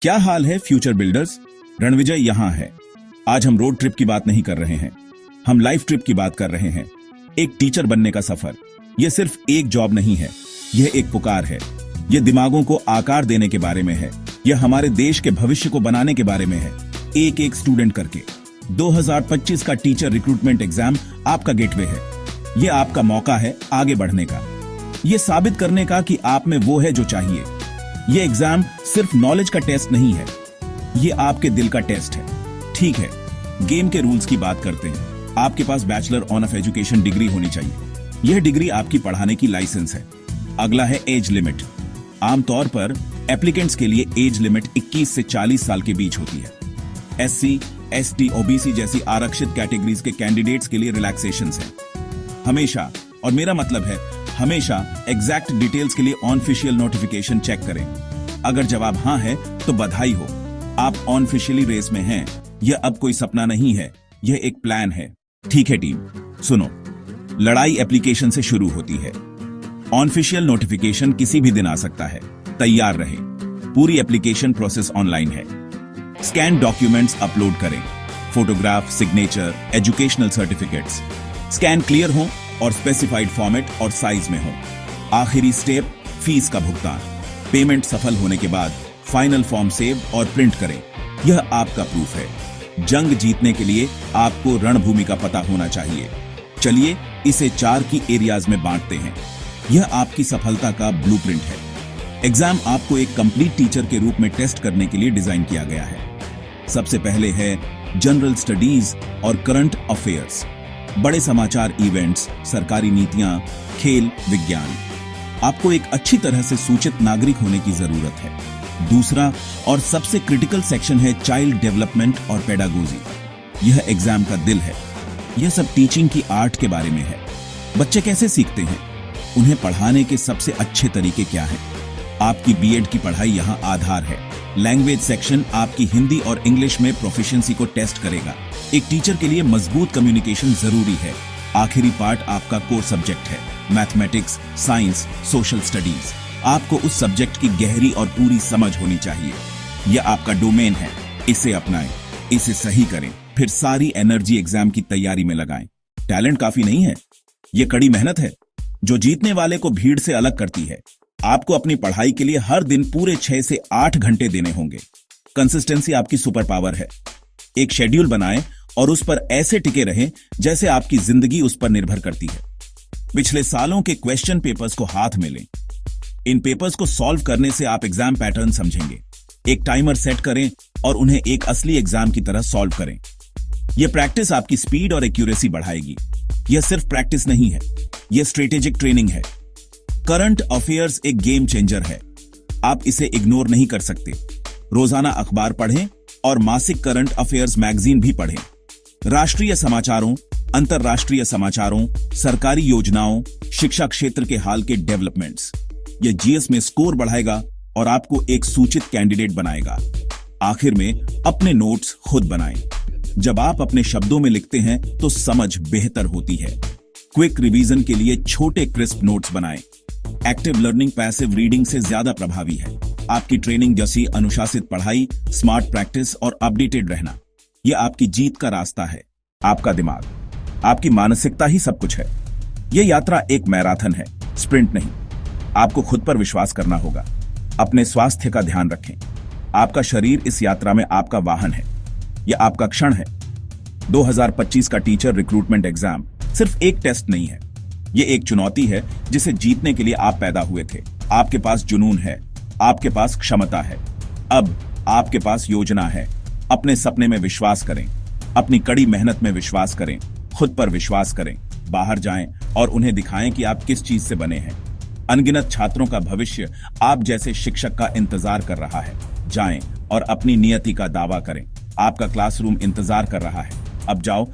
क्या हाल है future builders. Ranvijay यहाँ है। आज हम रोड ट्रिप की बात नहीं कर रहे हैं, हम लाइफ ट्रिप की बात कर रहे हैं। एक टीचर बनने का सफर, यह सिर्फ एक जॉब नहीं है, यह एक पुकार है। यह दिमागों को आकार देने के बारे में है, यह हमारे देश के भविष्य को बनाने के बारे में है, एक एक स्टूडेंट करके। 2025 का टीचर रिक्रूटमेंट एग्जाम आपका गेटवे है। यह आपका मौका है आगे बढ़ने का, यह साबित करने का कि आप में वो है जो चाहिए। यह एग्जाम सिर्फ नॉलेज का टेस्ट नहीं है, यह आपके दिल का टेस्ट है। ठीक है, गेम के रूल्स की बात करते हैं। आपके पास बैचलर ऑफ एजुकेशन डिग्री होनी चाहिए। यह डिग्री आपकी पढ़ाने की लाइसेंस है। अगला है एज लिमिट। आमतौर पर एप्लीकेंट्स के लिए एज लिमिट 21 से 40 साल के बीच होती है। एससी, एसटी, ओबीसी जैसी आरक्षित कैटेगरीज के कैंडिडेट्स के लिए रिलैक्सेशंस हैं। हमेशा, और मेरा मतलब है हमेशा, एग्जैक्ट डिटेल्स के लिए ऑनऑफिशियल नोटिफिकेशन चेक करें। अगर जवाब हाँ है तो बधाई हो, आप ऑनऑफिशियली रेस में हैं। यह अब कोई सपना नहीं है, यह एक प्लान है। ठीक है टीम, सुनो, लड़ाई एप्लीकेशन से शुरू होती है। ऑनऑफिशियल नोटिफिकेशन किसी भी दिन आ सकता है, तैयार रहे। पूरी एप्लीकेशन प्रोसेस ऑनलाइन है। स्कैन डॉक्यूमेंट्स अपलोड करें, photograph, signature, educational certificates. Scan clear हो और स्पेसिफाइड फॉर्मेट और साइज में हो। आखिरी स्टेप, फीस का भुगतान। पेमेंट सफल होने के बाद फाइनल फॉर्म सेव और प्रिंट करें। यह आपका प्रूफ है। जंग जीतने के लिए आपको रणभूमि का पता होना चाहिए। चलिए इसे 4 की एरियाज में बांटते हैं। यह आपकी सफलता का ब्लूप्रिंट है। एग्जाम आपको एक कंप्लीट टीचर के रूप में टेस्ट करने के लिए डिजाइन किया गया है। सबसे पहले है जनरल स्टडीज और करंट अफेयर्स। बड़े समाचार, इवेंट्स, सरकारी नीतियां, खेल, विज्ञान। आपको एक अच्छी तरह से सूचित नागरिक होने की जरूरत है। दूसरा और सबसे क्रिटिकल सेक्शन है चाइल्ड डेवलपमेंट और पेडागोजी। यह एग्जाम का दिल है। यह सब टीचिंग की आर्ट के बारे में है। बच्चे कैसे सीखते हैं, उन्हें पढ़ाने के सबसे अच्छे तरीके क्या हैं। आपकी बीएड की पढ़ाई यहाँ आधार है। लैंग्वेज सेक्शन आपकी हिंदी और इंग्लिश में प्रोफिशिएंसी को टेस्ट करेगा। एक टीचर के लिए मजबूत कम्युनिकेशन जरूरी है। आखिरी पार्ट आपका कोर सब्जेक्ट है, मैथमेटिक्स, साइंस, सोशल स्टडीज। आपको उस सब्जेक्ट की गहरी और पूरी समझ होनी चाहिए। यह आपका डोमेन है, इसे अपनाएं, इसे सही करें, फिर सारी एनर्जी एग्जाम की तैयारी में लगाएं। टैलेंट काफी नहीं है, यह कड़ी मेहनत है जो जीतने वाले को भीड़ से अलग करती है। आपको अपनी पढ़ाई के लिए हर दिन पूरे 6 से 8 घंटे देने होंगे। कंसिस्टेंसी आपकी सुपर पावर है। एक शेड्यूल बनाएं और उस पर ऐसे टिके रहें जैसे आपकी जिंदगी उस पर निर्भर करती है। पिछले सालों के क्वेश्चन पेपर्स को हाथ में लें। इन पेपर्स को सॉल्व करने से आप एग्जाम पैटर्न समझेंगे। एक टाइमर सेट करें और उन्हें एक असली एग्जाम की तरह सॉल्व करें। यह प्रैक्टिस आपकी स्पीड और एक्यूरेसी बढ़ाएगी। यह सिर्फ प्रैक्टिस नहीं है, यह स्ट्रेटेजिक ट्रेनिंग है। करंट अफेयर्स एक गेम चेंजर है। आप इसे इग्नोर नहीं कर सकते। रोजाना अखबार पढ़ें और मासिक करंट अफेयर्स मैगजीन भी पढ़ें। राष्ट्रीय समाचारों, अंतरराष्ट्रीय समाचारों, सरकारी योजनाओं, शिक्षा क्षेत्र के हाल के डेवलपमेंट्स। यह जीएस में स्कोर बढ़ाएगा और आपको एक सूचित कैंडिडेट बनाएगा। आखिर में अपने नोट्स खुद बनाएं। जब आप अपने शब्दों में लिखते हैं तो समझ बेहतर होती है। क्विक रिवीजन के लिए छोटे क्रिस्प नोट्स बनाएं। एक्टिव लर्निंग पैसिव रीडिंग से ज्यादा प्रभावी है। आपकी ट्रेनिंग जैसी अनुशासित पढ़ाई, स्मार्ट प्रैक्टिस और अपडेटेड रहना, यह आपकी जीत का रास्ता है। आपका दिमाग, आपकी मानसिकता ही सब कुछ है। यह यात्रा एक मैराथन है, स्प्रिंट नहीं। आपको खुद पर विश्वास करना होगा। अपने स्वास्थ्य का ध्यान रखें। आपका शरीर इस यात्रा में आपका वाहन है। यह आपका क्षण है। 2025 का टीचर रिक्रूटमेंट एग्जाम सिर्फ एक टेस्ट नहीं है, यह एक चुनौती है जिसे जीतने के लिए आप पैदा हुए थे। आपके पास जुनून है, आपके पास क्षमता है, अब आपके पास योजना है। अपने सपने में विश्वास करें, अपनी कड़ी मेहनत में विश्वास करें, खुद पर विश्वास करें। बाहर जाएं और उन्हें दिखाएं कि आप किस चीज से बने हैं। अनगिनत छात्रों का भविष्य आप जैसे शिक्षक का इंतजार कर रहा है। जाएं और अपनी नियति का दावा करें। आपका क्लासरूम इंतजार कर रहा है। अब जाओ